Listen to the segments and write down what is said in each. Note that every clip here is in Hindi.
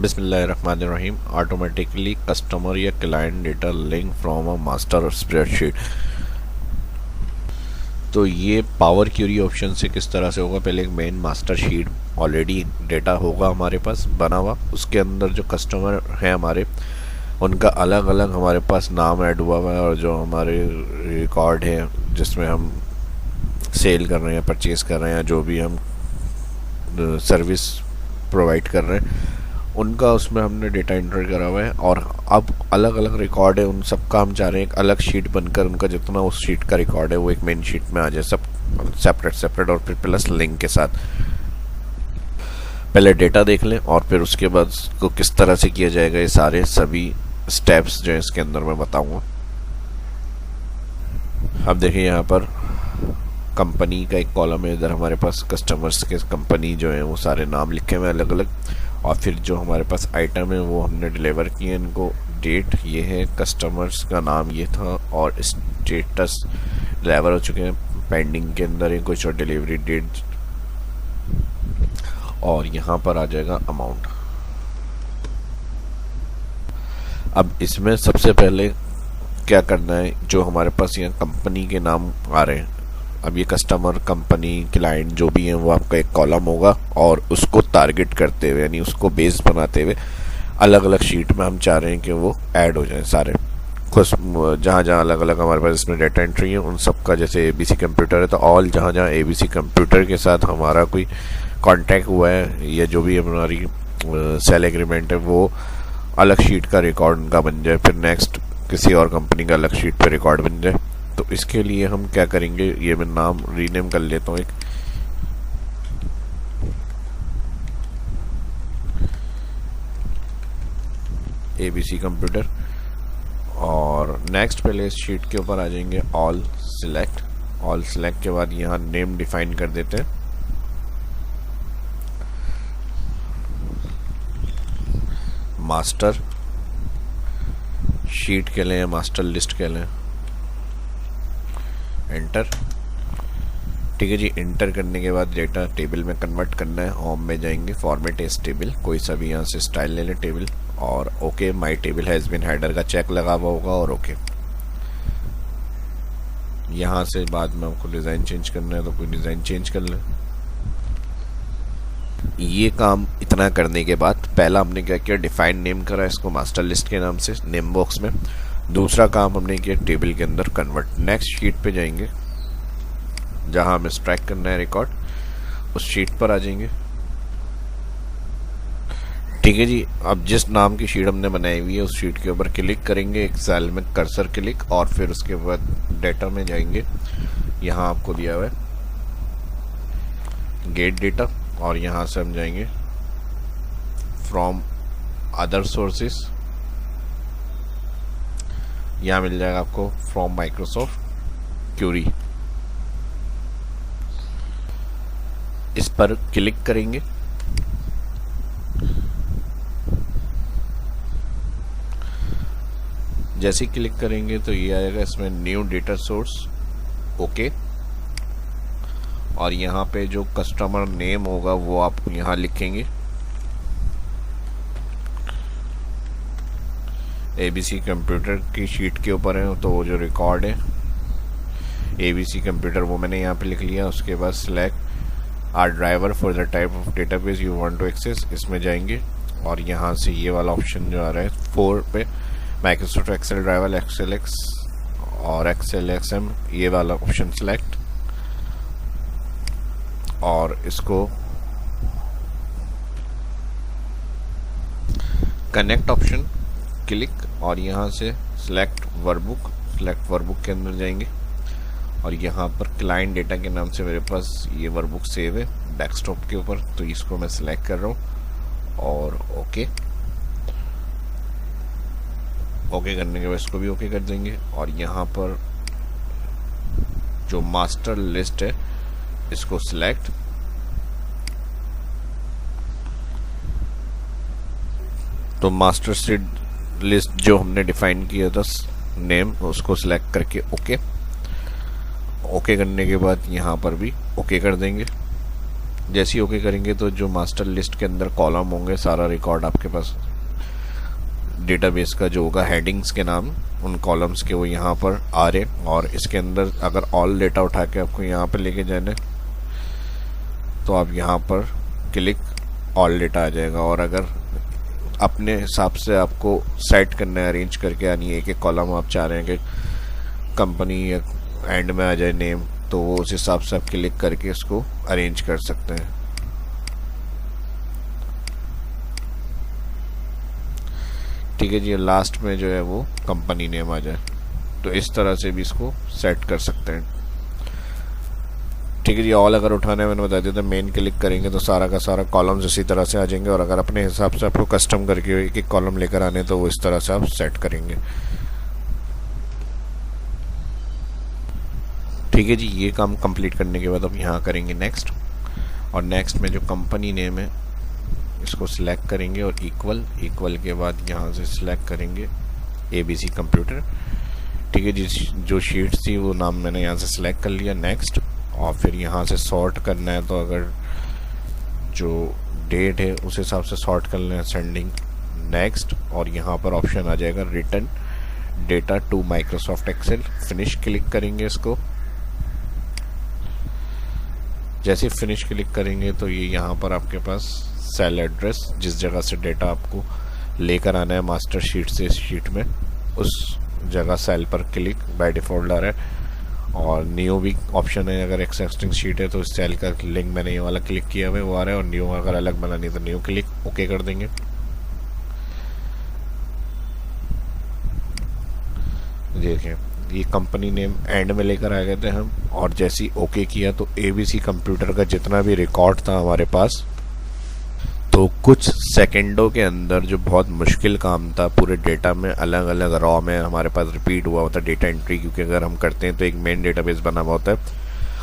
बिस्मिल्लाहिर्रहमानिर्रहीम। ऑटोमेटिकली कस्टमर या client data link from a master spreadsheet. तो ये पावर क्यूरी ऑप्शन से किस तरह से होगा, पहले एक main master sheet already data होगा हमारे पास बना हुआ, उसके अंदर जो कस्टमर हैं हमारे उनका अलग अलग हमारे पास नाम ऐड हुआ हुआ है, और जो हमारे रिकॉर्ड है जिसमें हम सेल कर रहे हैं, परचेज़ कर रहे हैं, जो भी हम सर्विस प्रोवाइड कर रहे हैं उनका उसमें हमने डेटा एंटर करा हुआ है। और अब अलग अलग रिकॉर्ड है, उन सब का हम चाह रहे हैं एक अलग शीट बनकर उनका जितना उस शीट का रिकॉर्ड है वो एक मेन शीट में आ जाए, सब सेपरेट और फिर प्लस लिंक के साथ। पहले डेटा देख लें और फिर उसके बाद उसको किस तरह से किया जाएगा, ये सारे सभी स्टेप्स जो है इसके अंदर मैं बताऊंगा। अब देखिए यहाँ पर कंपनी का एक कॉलम है, इधर हमारे पास कस्टमर्स के कंपनी जो है वो सारे नाम लिखे हुए हैं अलग अलग, और फिर जो हमारे पास आइटम है वो हमने डिलीवर किए इनको। डेट ये है, कस्टमर्स का नाम ये था, और स्टेटस डिलीवर हो चुके हैं, पेंडिंग के अंदर है कुछ, और डिलीवरी डेट, और यहाँ पर आ जाएगा अमाउंट। अब इसमें सबसे पहले क्या करना है, जो हमारे पास यहाँ कंपनी के नाम आ रहे हैं, अब ये कस्टमर, कंपनी, क्लाइंट जो भी है वो आपका एक कॉलम होगा, और उसको टारगेट करते हुए यानी उसको बेस बनाते हुए अलग अलग शीट में हम चाह रहे हैं कि वो ऐड हो जाएं सारे कुछ, जहाँ जहाँ अलग अलग हमारे पास इसमें डेटा एंट्री है उन सब का। जैसे एबीसी कंप्यूटर है तो ऑल, जहाँ जहाँ एबीसी कंप्यूटर के साथ हमारा कोई कॉन्टैक्ट हुआ है या जो भी हमारी सेल एग्रीमेंट है वो अलग शीट का रिकॉर्ड उनका बन जाए, फिर नेक्स्ट किसी और कंपनी का अलग शीट पे रिकॉर्ड बन जाए। तो इसके लिए हम क्या करेंगे, ये मैं नाम रीनेम कर लेता हूँ एक, एबीसी कंप्यूटर, और नेक्स्ट पहले इस शीट के ऊपर आ जाएंगे ऑल सेलेक्ट के बाद यहाँ नेम डिफाइन कर देते हैं, मास्टर शीट के लें, मास्टर लिस्ट के लें, एंटर। ठीक है जी, एंटर करने के बाद डेटा टेबल में कन्वर्ट करना है, होम में जाएंगे, फॉर्मेट एज टेबल, कोई सा भी यहाँ से स्टाइल ले लें टेबल, और okay, my table has been header का चेक लगा हुआ होगा, और ओके। यहाँ से बाद में आपको डिज़ाइन चेंज करना है तो कोई डिज़ाइन चेंज कर लें। ये काम इतना करने के बाद पहला हमने क्या किया, डिफाइन नेम करा इसको मास्टर लिस्ट के नाम से नेम बॉक्स में। दूसरा काम हमने किया टेबल के अंदर कन्वर्ट। नेक्स्ट शीट पे जाएंगे जहां हमें एक्सट्रैक्ट करना है रिकॉर्ड, उस शीट पर आ जाएंगे। ठीक है जी, अब जिस नाम की शीट हमने बनाई हुई है उस शीट के ऊपर क्लिक करेंगे, एक सेल में कर्सर क्लिक, और फिर उसके बाद डेटा में जाएंगे, यहाँ आपको दिया हुआ है गेट डेटा, और यहाँ से हम जाएंगे फ्रॉम अदर सोर्सेस, यहाँ मिल जाएगा आपको फ्रॉम माइक्रोसॉफ्ट क्यूरी, इस पर क्लिक करेंगे। जैसे क्लिक करेंगे तो ये आएगा, इसमें न्यू डेटा सोर्स, ओके, और यहाँ पे जो कस्टमर नेम होगा वो आप यहाँ लिखेंगे, एबीसी कंप्यूटर की शीट के ऊपर है तो वो जो रिकॉर्ड है एबीसी कंप्यूटर वो मैंने यहाँ पे लिख लिया। उसके बाद select our driver for the type of database you want to access, इसमें जाएंगे, और यहाँ से ये वाला ऑप्शन जो आ रहा है 4 पे, Microsoft Excel driver, Excel X और एक्सेल एक्सएम, ये वाला ऑप्शन सिलेक्ट, और इसको कनेक्ट ऑप्शन क्लिक, और यहाँ से सिलेक्ट वर्कबुक के अंदर जाएंगे, और यहाँ पर क्लाइंट डेटा के नाम से मेरे पास ये वर्कबुक सेव है डेस्कटॉप के ऊपर, तो इसको मैं सिलेक्ट कर रहा हूँ, और ओके करने के बाद इसको भी ओके कर देंगे। और यहाँ पर जो मास्टर लिस्ट है इसको सिलेक्ट, तो मास्टर शीट लिस्ट जो हमने डिफाइन किया था नेम, उसको सिलेक्ट करके ओके करने के बाद यहाँ पर भी ओके कर देंगे। जैसे ही ओके करेंगे तो जो मास्टर लिस्ट के अंदर कॉलम होंगे, सारा रिकॉर्ड आपके पास डेटाबेस का जो होगा हेडिंग्स के नाम, उन कॉलम्स के वो यहाँ पर आ रहे। और इसके अंदर अगर ऑल डेटा उठा के आपको यहाँ पर लेके जाना तो आप यहाँ पर क्लिक ऑल डेटा आ जाएगा। और अगर अपने हिसाब से आपको सेट करना है अरेंज करके, यानी एक एक कॉलम आप चाह रहे हैं कि कंपनी या एंड में आ जाए नेम, तो वो उस हिसाब से आप क्लिक करके इसको अरेंज कर सकते हैं। ठीक है जी, लास्ट में जो है वो कंपनी नेम आ जाए, तो इस तरह से भी इसको सेट कर सकते हैं। ठीक है जी, ऑल अगर उठाना है मैंने बता दिया था, मेन क्लिक करेंगे तो सारा का सारा कॉलम्स इसी तरह से आ जाएंगे। और अगर अपने हिसाब से आपको कस्टम करके एक एक कॉलम लेकर आने तो वो इस तरह से आप सेट करेंगे। ठीक है जी, ये काम कंप्लीट करने के बाद अब यहाँ करेंगे नेक्स्ट, और नेक्स्ट में जो कंपनी नेम है इसको सिलेक्ट करेंगे और इक्वल के बाद यहाँ से सिलेक्ट करेंगे ABC कंप्यूटर। ठीक है जी, जो शीट थी वो नाम मैंने यहाँ से सिलेक्ट कर लिया, नेक्स्ट। और फिर यहाँ से सॉर्ट करना है तो अगर जो डेट है उस हिसाब से सॉर्ट करना है, सेंडिंग, नेक्स्ट। और यहाँ पर ऑप्शन आ जाएगा return data to Microsoft Excel, finish click करेंगे इसको। जैसे फिनिश क्लिक करेंगे तो ये यहाँ पर आपके पास सेल एड्रेस, जिस जगह से डेटा आपको लेकर आना है मास्टर शीट से इस शीट में, उस जगह सेल पर क्लिक बाय डिफ़ॉल्ट आ रहा है। और न्यू भी ऑप्शन है, अगर एक्सिस्टिंग शीट है तो इस सेल का लिंक मैंने ये वाला क्लिक किया हुआ है वो आ रहा है। और न्यू अगर अलग बनानी है तो न्यू क्लिक ओके कर देंगे। देखिए ये कंपनी नेम एंड में लेकर आ गए थे हम, और जैसे ही ओके किया तो ABC कंप्यूटर का जितना भी रिकॉर्ड था हमारे पास, तो कुछ सेकंडों के अंदर जो बहुत मुश्किल काम था पूरे डेटा में अलग अलग रॉ में हमारे पास रिपीट हुआ होता है डेटा एंट्री। क्योंकि अगर हम करते हैं तो एक मेन डेटाबेस बना हुआ होता है,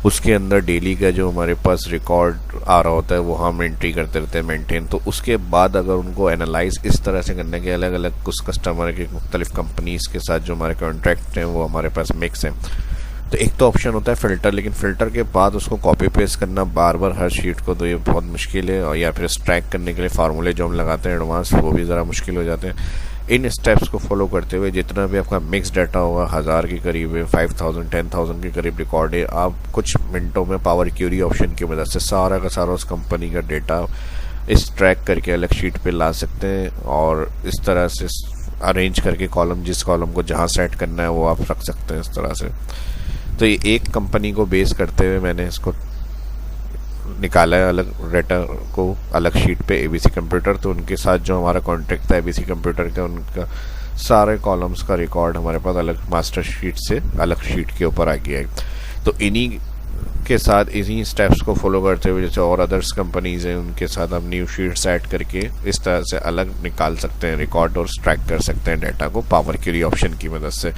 उसके अंदर डेली का जो हमारे पास रिकॉर्ड आ रहा होता है वो हम एंट्री करते रहते हैं मेंटेन। तो उसके बाद अगर उनको एनालाइज इस तरह से करने के अलग अलग कुछ कस्टमर के मुख्तलिफ कंपनीज़ के साथ जो हमारे कॉन्ट्रैक्ट हैं वो हमारे पास मिक्स हैं, तो एक तो ऑप्शन होता है फ़िल्टर, लेकिन फ़िल्टर के बाद उसको कॉपी पेस्ट करना बार बार हर शीट को तो ये बहुत मुश्किल है। और या फिर स्ट्रैक करने के लिए फार्मूले जो हम लगाते हैं एडवांस वो भी ज़रा मुश्किल हो जाते हैं। इन स्टेप्स को फॉलो करते हुए जितना भी आपका मिक्स डाटा होगा 1000 के करीब है, 5000 10,000 के करीब रिकॉर्ड है, आप कुछ मिनटों में पावर क्यूरी ऑप्शन की मदद से सारा का सारा उस कंपनी का डेटा इस ट्रैक करके अलग शीट पे ला सकते हैं। और इस तरह से अरेंज करके कॉलम, जिस कॉलम को जहाँ सेट करना है वो आप रख सकते हैं इस तरह से। तो ये एक कंपनी को बेस करते हुए मैंने इसको निकाला है, अलग डेटा को अलग शीट पे ABC कंप्यूटर। तो उनके साथ जो हमारा कॉन्ट्रैक्ट था ABC कंप्यूटर का, उनका सारे कॉलम्स का रिकॉर्ड हमारे पास अलग मास्टर शीट से अलग शीट के ऊपर आ गया है। तो इन्हीं के साथ इन्हीं स्टेप्स को फॉलो करते हुए जैसे और अदर्स कंपनीज हैं उनके साथ हम न्यू शीट्स ऐड करके इस तरह से अलग निकाल सकते हैं रिकॉर्ड और ट्रैक कर सकते हैं डेटा को पावर क्वेरी ऑप्शन की मदद से।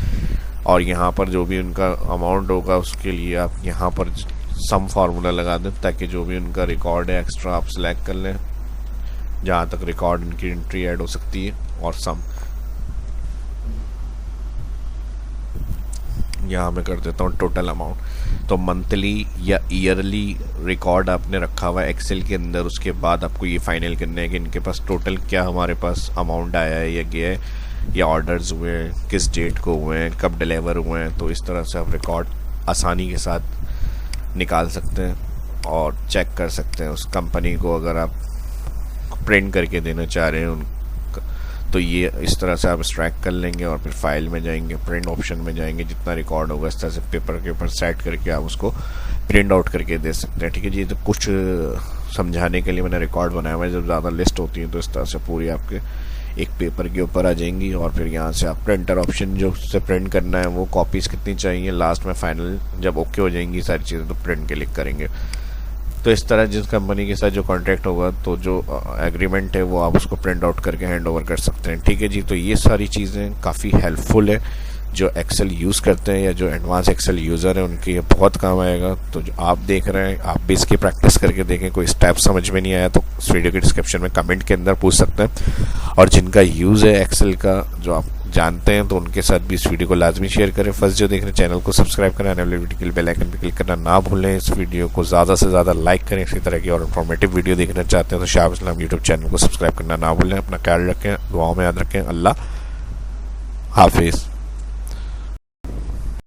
और यहाँ पर जो भी उनका अमाउंट होगा उसके लिए आप यहाँ पर सम फार्मूला लगा दें, ताकि जो भी उनका रिकॉर्ड है एक्स्ट्रा आप सेलेक्ट कर लें जहाँ तक रिकॉर्ड इनकी एंट्री ऐड हो सकती है। और सम यहाँ मैं कर देता हूँ टोटल अमाउंट। तो मंथली या ईयरली रिकॉर्ड आपने रखा हुआ है एक्सेल के अंदर, उसके बाद आपको ये फाइनल करना है कि इनके पास टोटल क्या हमारे पास अमाउंट आया है या गया है, या ऑर्डर्स हुए हैं, किस डेट को हुए हैं, कब डिलीवर हुए हैं। तो इस तरह से आप रिकॉर्ड आसानी के साथ निकाल सकते हैं और चेक कर सकते हैं उस कंपनी को। अगर आप प्रिंट करके देना चाह रहे हैं उनका, तो ये इस तरह से आप एक्सट्रैक्ट कर लेंगे और फिर फाइल में जाएंगे, प्रिंट ऑप्शन में जाएंगे, जितना रिकॉर्ड होगा इस तरह से पेपर के ऊपर सेट करके आप उसको प्रिंट आउट करके दे सकते हैं। ठीक है जी, तो कुछ समझाने के लिए मैंने रिकॉर्ड बनाया हुआ है। जब ज़्यादा लिस्ट होती है तो इस तरह से पूरी आपके एक पेपर के ऊपर आ जाएंगी। और फिर यहाँ से आप प्रिंटर ऑप्शन जो से प्रिंट करना है वो कॉपीज़ कितनी चाहिए, लास्ट में फाइनल जब ओके हो जाएंगी सारी चीज़ें तो प्रिंट क्लिक करेंगे। तो इस तरह जिस कंपनी के साथ जो कॉन्ट्रैक्ट होगा तो जो एग्रीमेंट है वो आप उसको प्रिंट आउट करके हैंड ओवर कर सकते हैं। ठीक है जी, तो ये सारी चीज़ें काफ़ी हेल्पफुल है जो एक्सेल यूज़ करते हैं या जो एडवांस एक्सेल यूज़र है उनके ये बहुत काम आएगा। तो जो आप देख रहे हैं आप भी इसकी प्रैक्टिस करके देखें। कोई स्टेप समझ में नहीं आया तो इस वीडियो के डिस्क्रिप्शन में कमेंट के अंदर पूछ सकते हैं। और जिनका यूज़ है एक्सेल का, जो आप जानते हैं तो उनके साथ भी इस वीडियो को लाजमी शेयर करें। फर्स्ट जो देख रहे हैं चैनल को सब्सक्राइब करें, आने वाले वीडियो के लिए बेल आइकन पर क्लिक करना ना भूलें। इस वीडियो को ज़्यादा से ज़्यादा लाइक करें। इसी तरह की और इन्फॉर्मेटिव वीडियो देखना चाहते हैं तो शाह इस्लाम यूट्यूब चैनल को सब्सक्राइब करना ना भूलें। अपना ख्याल रखें, दुआओं में याद रखें। अल्लाह हाफिज़।